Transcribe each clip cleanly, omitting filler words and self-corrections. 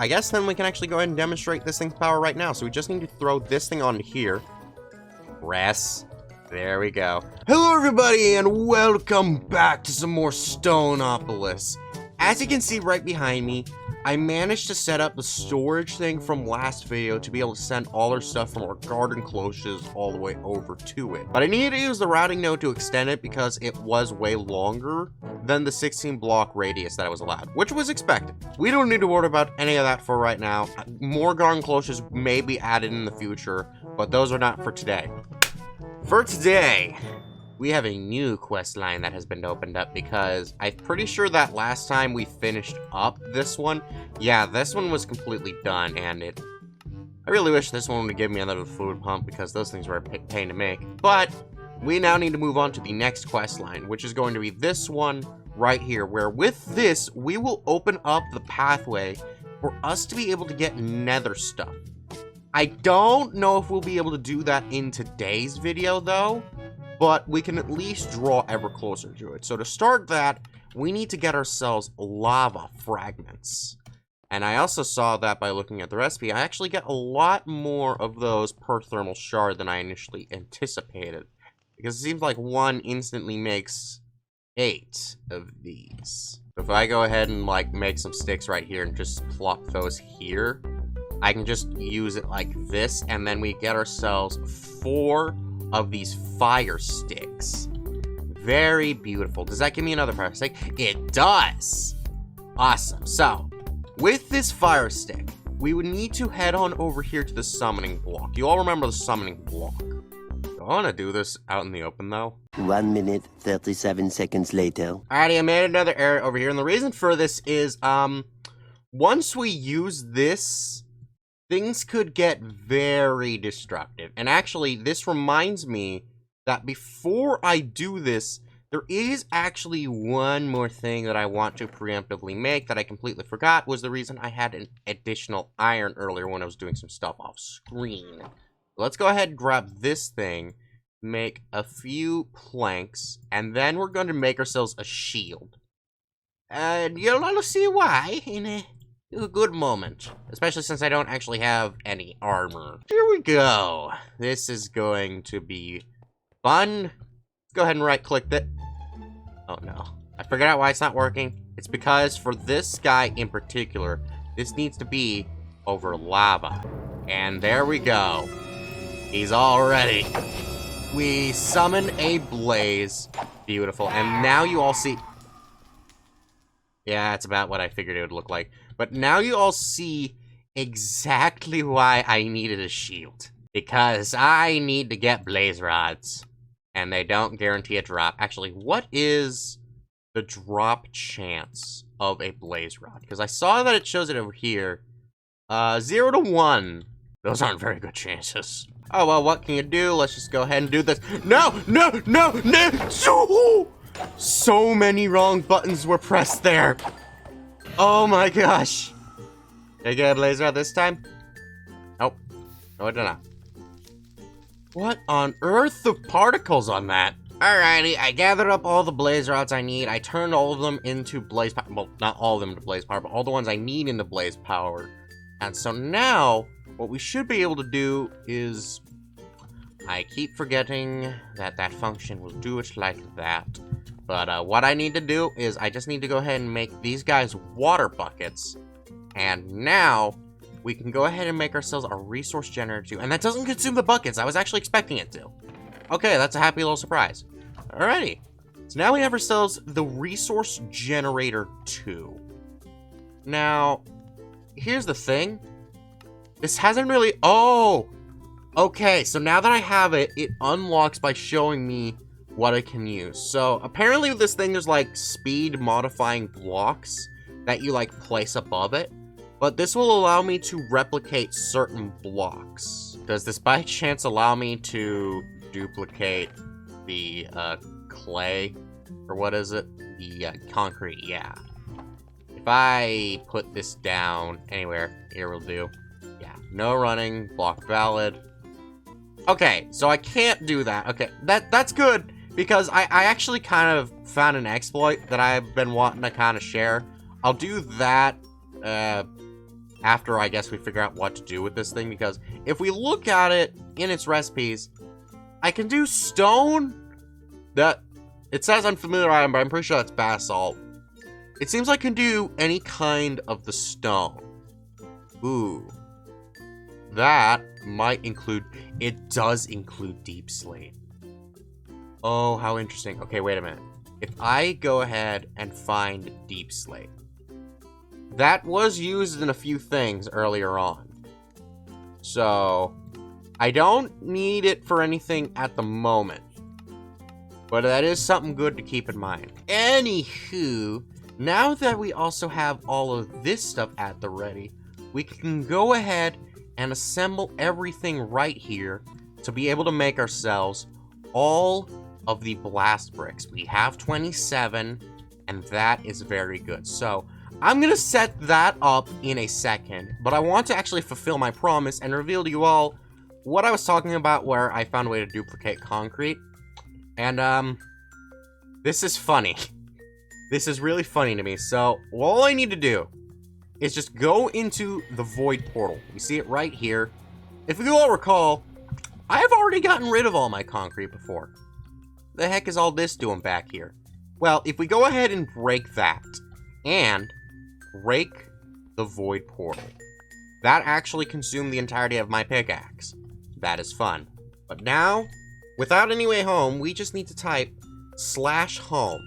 I guess then we can actually go ahead and demonstrate this thing's power right now. So we just need to throw this thing on here. Press. There we go. Hello everybody and welcome back to some more Stoneopolis. As you can see right behind me, I managed to set up the storage thing from last video to be able to send all our stuff from our garden cloches all the way over to it. But I needed to use the routing node to extend it because it was way longer than the 16 block radius that I was allowed, which was expected. We don't need to worry about any of that for right now. More garden cloches may be added in the future, but those are not for today. For today, we have a new quest line that has been opened up because I'm pretty sure that last time we finished up this one, yeah, this one was completely done, and I really wish this one would give me another food pump because those things were a pain to make. But we now need to move on to the next quest line, which is going to be this one right here, where with this, we will open up the pathway for us to be able to get nether stuff. I don't know if we'll be able to do that in today's video, though, but we can at least draw ever closer to it. So to start that, we need to get ourselves lava fragments. And I also saw that by looking at the recipe, I actually get a lot more of those per thermal shard than I initially anticipated. Because it seems like one instantly makes 8 of these. So if I go ahead and like make some sticks right here and just plop those here, I can just use it like this, and then we get ourselves 4 of these fire sticks. Very beautiful. Does that give me another fire stick? It does! Awesome. So, with this fire stick, we would need to head on over here to the summoning block. You all remember the summoning block. I want to do this out in the open, though. 1 minute, 37 seconds later. Alrighty, I made another area over here, and the reason for this is, once we use this, things could get very destructive. And actually, this reminds me that before I do this, there is actually one more thing that I want to preemptively make that I completely forgot was the reason I had an additional iron earlier when I was doing some stuff off screen. Let's go ahead and grab this thing, make a few planks, and then we're going to make ourselves a shield. And you'll all see why in a good moment, especially since I don't actually have any armor. Here we go. This is going to be fun. Go ahead and right click that. Oh no, I figured out why it's not working. It's because for this guy in particular, this needs to be over lava. And there we go. He's all ready. We summon a blaze. Beautiful. And now you all see. Yeah, that's about what I figured it would look like. But now you all see exactly why I needed a shield. Because I need to get blaze rods. And they don't guarantee a drop. Actually, what is the drop chance of a blaze rod? Because I saw that it shows it over here. 0 to 1. Those aren't very good chances. Oh, well, what can you do? Let's just go ahead and do this. No, no, no, no! So many wrong buttons were pressed there. Oh my gosh. Did I get a blaze rod this time? Nope. No, I did not. What on earth the particles on that? Alrighty, I gathered up all the blaze rods I need. I turned all of them into blaze power. Well, not all of them into blaze power, but all the ones I need into blaze power. And so now, what we should be able to do is... I keep forgetting that that function will do it like that. But what I need to do is I just need to go ahead and make these guys water buckets. And now we can go ahead and make ourselves a resource generator too. And that doesn't consume the buckets. I was actually expecting it to. Okay, that's a happy little surprise. Alrighty. So now we have ourselves the resource generator 2. Now, here's the thing. This hasn't really... Oh! Okay, so now that I have it, it unlocks by showing me what I can use. So apparently with this thing, there's like speed modifying blocks that you like place above it. But this will allow me to replicate certain blocks. Does this by chance allow me to duplicate the clay? Or what is it? The concrete, yeah. If I put this down anywhere, here will do. Yeah, no running, block valid. Okay, so I can't do that. Okay, that's good, because I actually kind of found an exploit that I've been wanting to kind of share. I'll do that after I guess we figure out what to do with this thing, because if we look at it in its recipes, I can do stone. That it says unfamiliar item, but I'm pretty sure that's basalt. It seems like I can do any kind of the stone. Ooh. That might include, it does include deep slate. Oh, how interesting. Okay, wait a minute. If I go ahead and find deep slate, that was used in a few things earlier on. So, I don't need it for anything at the moment. But that is something good to keep in mind. Anywho, now that we also have all of this stuff at the ready, we can go ahead and assemble everything right here to be able to make ourselves all of the blast bricks. We have 27, and that is very good. So, I'm going to set that up in a second, but I want to actually fulfill my promise and reveal to you all what I was talking about where I found a way to duplicate concrete. And, this is funny. This is really funny to me. So, all I need to do is just go into the void portal. You see it right here. If you all recall, I have already gotten rid of all my concrete before. The heck is all this doing back here? Well, if we go ahead and break that, and break the void portal, that actually consumed the entirety of my pickaxe. That is fun. But now, without any way home, we just need to type /home.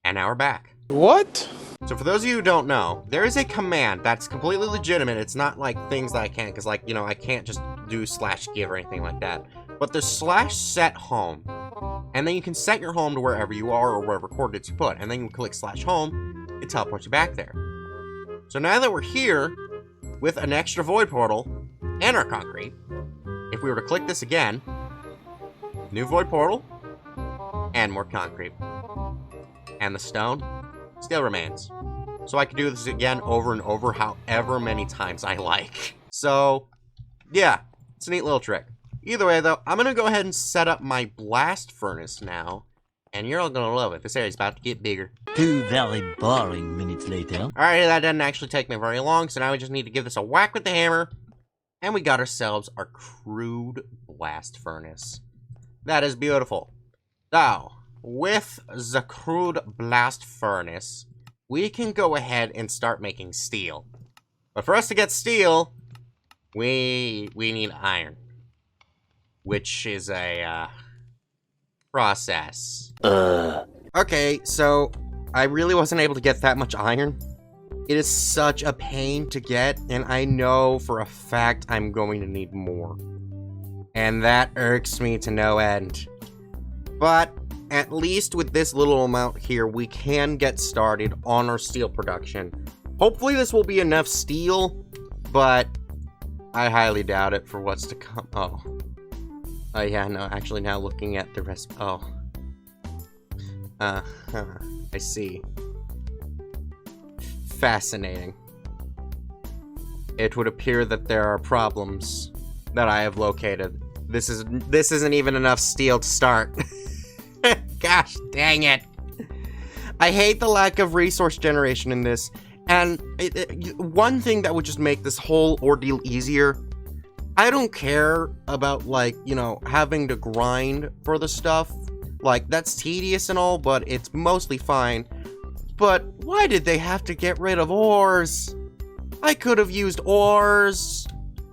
And now we're back. What? So for those of you who don't know, there is a command that's completely legitimate. It's not like things that I can't, because like, you know, I can't just do /give or anything like that. But there's /set home. And then you can set your home to wherever you are or wherever coordinates you put. And then you click /home, it teleports you back there. So now that we're here with an extra void portal and our concrete, if we were to click this again, new void portal, and more concrete. And the stone still remains. So I can do this again over and over however many times I like. So, yeah, it's a neat little trick. Either way, though, I'm going to go ahead and set up my blast furnace now. And you're all going to love it. This area's about to get bigger. 2 very boring minutes later. Alright, that didn't actually take me very long. So now we just need to give this a whack with the hammer. And we got ourselves our crude blast furnace. That is beautiful. So, with the crude blast furnace, we can go ahead and start making steel. But for us to get steel, we need iron. Which is a, process. Okay, so I really wasn't able to get that much iron. It is such a pain to get, and I know for a fact I'm going to need more. And that irks me to no end. But at least with this little amount here, we can get started on our steel production. Hopefully this will be enough steel, but I highly doubt it for what's to come. Oh yeah, no, actually now looking at the rest, I see. Fascinating. It would appear that there are problems that I have located. This isn't even enough steel to start. Gosh dang it. I hate the lack of resource generation in this, and one thing that would just make this whole ordeal easier, I don't care about, like, you know, having to grind for the stuff. Like, that's tedious and all, but it's mostly fine. But why did they have to get rid of ores? I could have used ores.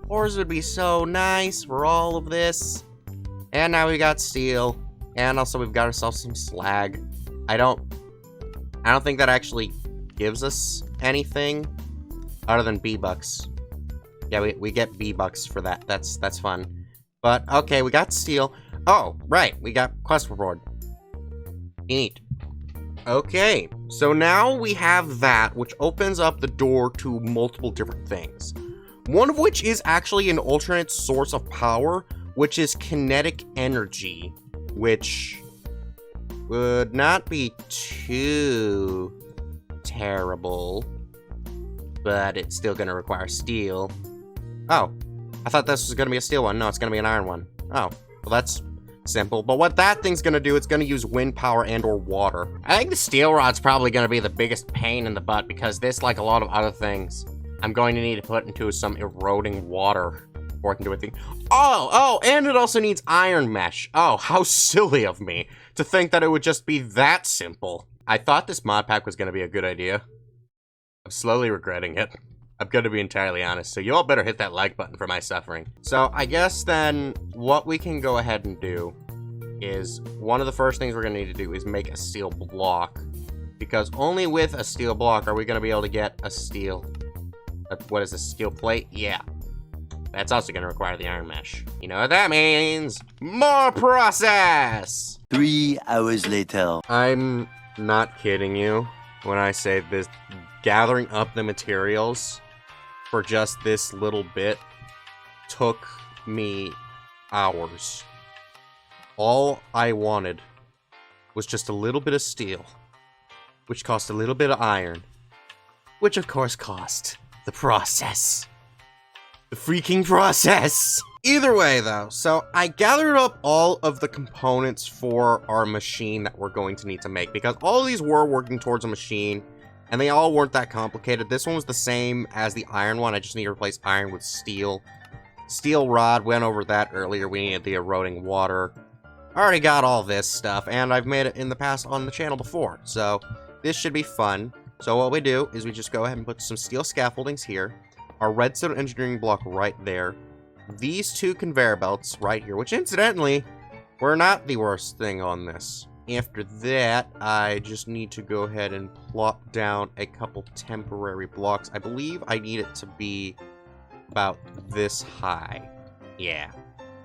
Ores would be so nice for all of this. And now we got steel. And also we've got ourselves some slag. I don't think that actually gives us anything other than B-Bucks. Yeah, we get B-Bucks for that. That's fun. But, okay, we got steel. Oh, right, we got quest reward. Neat. Okay, so now we have that, which opens up the door to multiple different things. One of which is actually an alternate source of power, which is kinetic energy, which would not be too terrible, but it's still going to require steel. Oh, I thought this was going to be a steel one. No, it's going to be an iron one. Oh, well, that's simple. But what that thing's going to do, it's going to use wind power and or water. I think the steel rod's probably going to be the biggest pain in the butt because this, like a lot of other things, I'm going to need to put into some eroding water before I can do anything. Oh, and it also needs iron mesh. Oh, how silly of me to think that it would just be that simple. I thought this mod pack was going to be a good idea. I'm slowly regretting it. I'm going to be entirely honest, so you all better hit that like button for my suffering. So I guess then what we can go ahead and do is one of the first things we're going to need to do is make a steel block. Because only with a steel block are we going to be able to get a steel... what is a steel plate? Yeah. That's also going to require the iron mesh. You know what that means? More process! 3 hours later. I'm not kidding you when I say this. Gathering up the materials for just this little bit took me hours. All I wanted was just a little bit of steel, which cost a little bit of iron, which of course cost the process. The freaking process! Either way though, so I gathered up all of the components for our machine that we're going to need to make, because all of these were working towards a machine, and they all weren't that complicated. This one was the same as the iron one, I just need to replace iron with steel. Steel rod, went over that earlier, we needed the eroding water. I already got all this stuff, and I've made it in the past on the channel before, so this should be fun. So what we do is we just go ahead and put some steel scaffoldings here, our redstone engineering block right there, these 2 conveyor belts right here, which incidentally, were not the worst thing on this. After that, I just need to go ahead and plop down a couple temporary blocks. I believe I need it to be about this high. Yeah.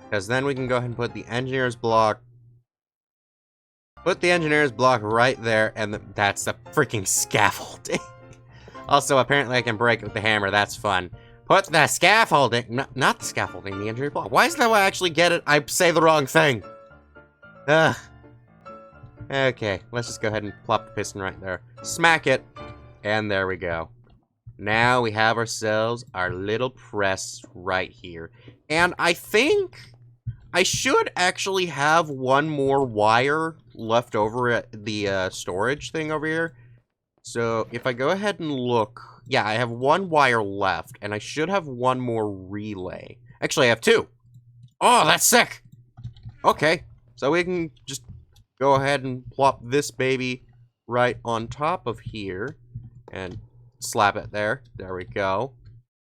Because then we can go ahead and put the engineer's block. Put the engineer's block right there, and that's the freaking scaffolding. Also, apparently I can break it with the hammer. That's fun. Put the scaffolding. Not the scaffolding, the engineer's block. Why is that how I actually get it? I say the wrong thing. Ugh. Okay, let's just go ahead and plop the piston right there. Smack it. And there we go. Now we have ourselves our little press right here. And I think I should actually have one more wire left over at the storage thing over here. So if I go ahead and look, yeah, I have one wire left, and I should have one more relay. Actually, I have 2. Oh, that's sick. Okay, so we can just go ahead and plop this baby right on top of here and slap it there. There we go.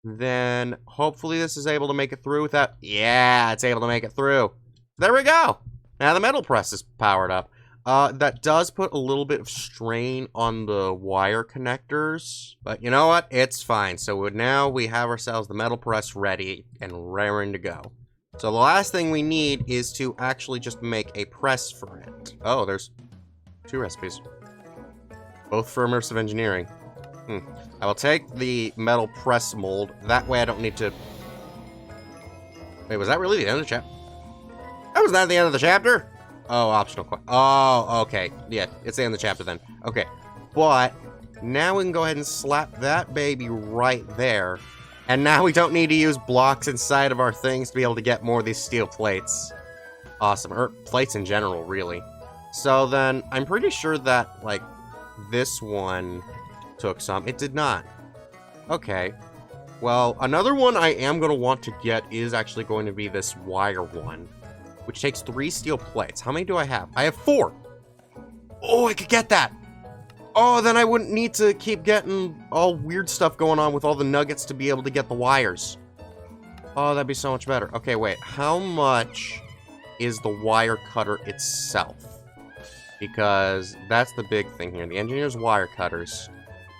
Then hopefully this is able to make it through without... Yeah, it's able to make it through. There we go. Now the metal press is powered up. That does put a little bit of strain on the wire connectors, but you know what? It's fine. So now we have ourselves the metal press ready and raring to go. So the last thing we need is to actually just make a press for it. Oh, there's 2 recipes. Both for immersive engineering. I will take the metal press mold. That way I don't need to... Wait, was that really the end of the chapter? That was not the end of the chapter? Oh, optional quest. Oh, okay. Yeah, it's the end of the chapter then. Okay. But now we can go ahead and slap that baby right there. And now we don't need to use blocks inside of our things to be able to get more of these steel plates. Awesome. Or plates in general, really. So then, I'm pretty sure that, like, this one took some. It did not. Okay. Well, another one I am going to want to get is actually going to be this wire one, which takes 3 steel plates. How many do I have? I have 4. Oh, I could get that. Oh, then I wouldn't need to keep getting all weird stuff going on with all the nuggets to be able to get the wires. Oh, that'd be so much better. Okay, wait. How much is the wire cutter itself? Because that's the big thing here. The engineer's wire cutters.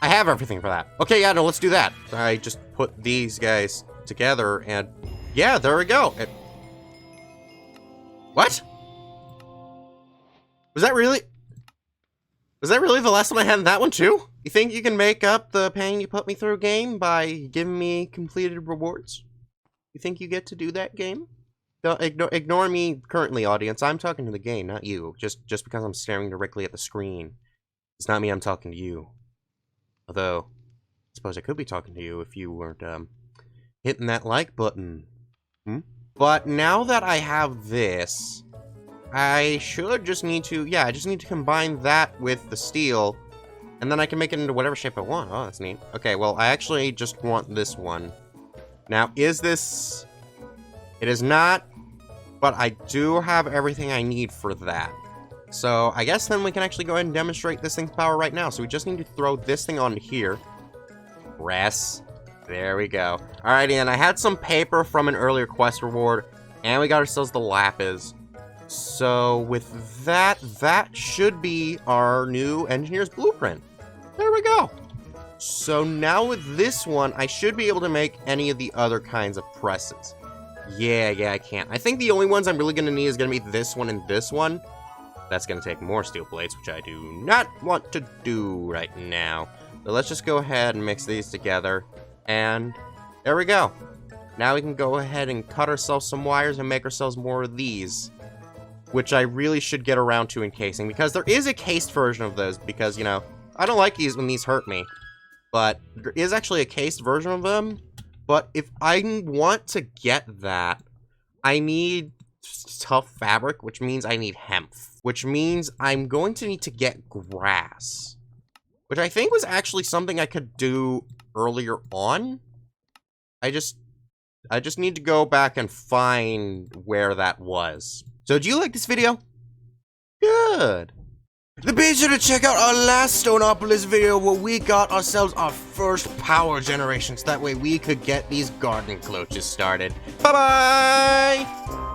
I have everything for that. Okay, yeah, no, let's do that. I just put these guys together and... Yeah, there we go. What? Was that really... Was that really the last one I had in that one, too? You think you can make up the pain you put me through, game, by giving me completed rewards? You think you get to do that, game? Don't ignore me currently, audience. I'm talking to the game, not you. Just because I'm staring directly at the screen. It's not me, I'm talking to you. Although, I suppose I could be talking to you if you weren't, hitting that like button. But now that I have this... I should just need to, yeah, I just need to combine that with the steel And then I can make it into whatever shape I want. Oh, that's neat. Okay, well, I actually just want this one. Now, is this... It is not, but I do have everything I need for that. So, I guess then we can actually go ahead and demonstrate this thing's power right now. So we just need to throw this thing on here. Press. There we go. Alrighty, and I had some paper from an earlier quest reward, and we got ourselves the lapis. So, with that, that should be our new engineer's blueprint. There we go. So now with this one, I should be able to make any of the other kinds of presses. Yeah, I can't. I think the only ones I'm really going to need is going to be this one and this one. That's going to take more steel plates, which I do not want to do right now. So let's just go ahead and mix these together. And there we go. Now we can go ahead and cut ourselves some wires and make ourselves more of these. Which I really should get around to encasing. Because there is a cased version of those. Because, you know, I don't like these when these hurt me. But there is actually a cased version of them. But if I want to get that, I need tough fabric, which means I need hemp. Which means I'm going to need to get grass. Which I think was actually something I could do earlier on. I just need to go back and find where that was. So, do you like this video? Good. Then be sure to check out our last Stoneopolis video where we got ourselves our first power generations. That way we could get these garden cloaches started. Bye-bye!